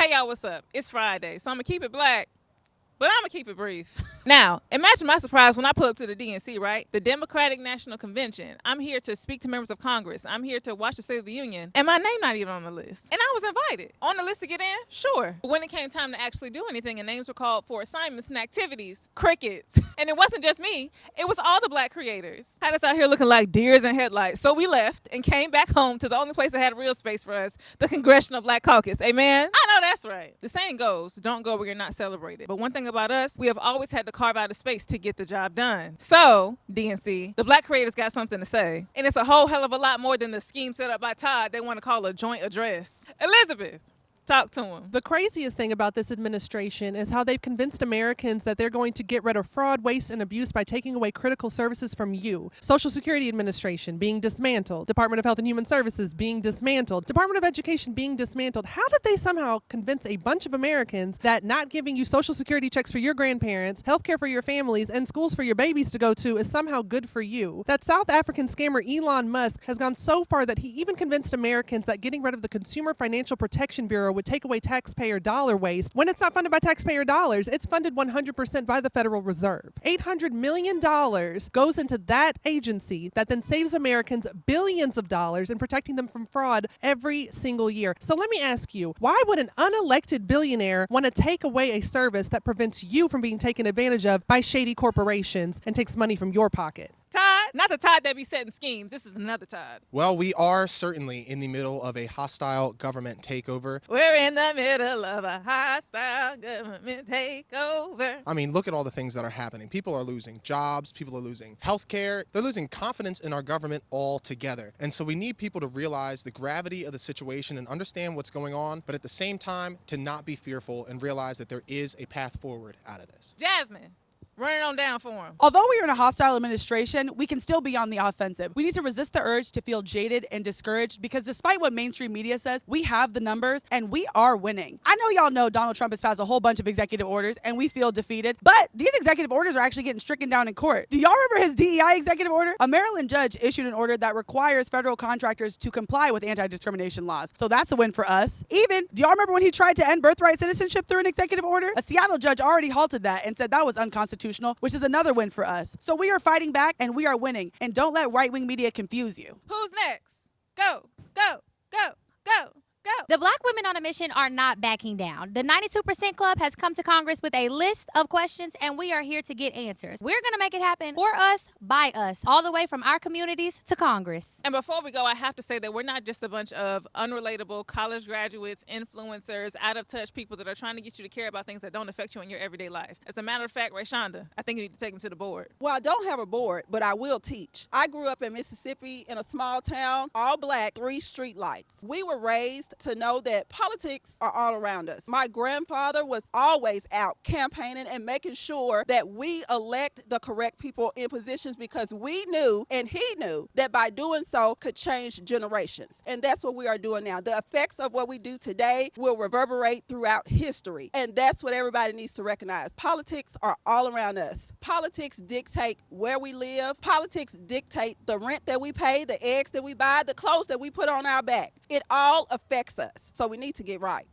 Hey y'all, what's up? It's Friday, so I'm gonna keep it black, but I'm gonna keep it brief. Now, imagine my surprise when I pull up to the DNC, right? The Democratic National Convention. I'm here to speak to members of Congress. I'm here to watch the State of the Union, and my name not even on the list. And I was invited. On the list to get in? Sure. But when it came time to actually do anything and names were called for assignments and activities, crickets. And it wasn't just me, it was all the black creators. Had us out here looking like deers in headlights. So we left and came back home to the only place that had real space for us, the Congressional Black Caucus. Amen? I know that's right. The saying goes, don't go where you're not celebrated. But one thing about us, we have always had to carve out a space to get the job done. So, DNC, the black creators got something to say. And it's a whole hell of a lot more than the scheme set up by Todd they want to call a joint address. Elizabeth, talk to him. The craziest thing about this administration is how they've convinced Americans that they're going to get rid of fraud, waste, and abuse by taking away critical services from you. Social Security Administration being dismantled. Department of Health and Human Services being dismantled. Department of Education being dismantled. How did they somehow convince a bunch of Americans that not giving you Social Security checks for your grandparents, health care for your families, and schools for your babies to go to is somehow good for you? That South African scammer Elon Musk has gone so far that he even convinced Americans that getting rid of the Consumer Financial Protection Bureau would take away taxpayer dollar waste when it's not funded by taxpayer dollars. It's funded 100% by the Federal Reserve. $800 million goes into that agency that then saves Americans billions of dollars in protecting them from fraud every single year. So let me ask you, why would an unelected billionaire want to take away a service that prevents you from being taken advantage of by shady corporations and takes money from your pocket? Todd, not the Todd that be setting schemes. This is another Todd. Well, we are certainly in the middle of a hostile government takeover. We're in the middle of a hostile government takeover. I mean, look at all the things that are happening. People are losing jobs. People are losing health care. They're losing confidence in our government altogether. And so we need people to realize the gravity of the situation and understand what's going on, but at the same time, to not be fearful and realize that there is a path forward out of this. Jasmine, run it on down for him. Although we are in a hostile administration, we can still be on the offensive. We need to resist the urge to feel jaded and discouraged because despite what mainstream media says, we have the numbers and we are winning. I know y'all know Donald Trump has passed a whole bunch of executive orders and we feel defeated, but these executive orders are actually getting stricken down in court. Do y'all remember his DEI executive order? A Maryland judge issued an order that requires federal contractors to comply with anti-discrimination laws. So that's a win for us. Even, do y'all remember when he tried to end birthright citizenship through an executive order? A Seattle judge already halted that and said that was unconstitutional, which is another win for us. So we are fighting back and we are winning. And don't let right-wing media confuse you. Who's next? Go, go, go, go, go. The Black women on a mission are not backing down. The 92% Club has come to Congress with a list of questions, and we are here to get answers. We're going to make it happen for us, by us, all the way from our communities to Congress. And before we go, I have to say that we're not just a bunch of unrelatable college graduates, influencers, out-of-touch people that are trying to get you to care about things that don't affect you in your everyday life. As a matter of fact, RaeShanda, I think you need to take them to the board. Well, I don't have a board, but I will teach. I grew up in Mississippi in a small town, all black, 3 street lights. We were raised to know that politics are all around us. My grandfather was always out campaigning and making sure that we elect the correct people in positions because we knew and he knew that by doing so could change generations. And that's what we are doing now. The effects of what we do today will reverberate throughout history. And that's what everybody needs to recognize. Politics are all around us. Politics dictate where we live. Politics dictate the rent that we pay, the eggs that we buy, the clothes that we put on our back. It all affects us. So we need to get right.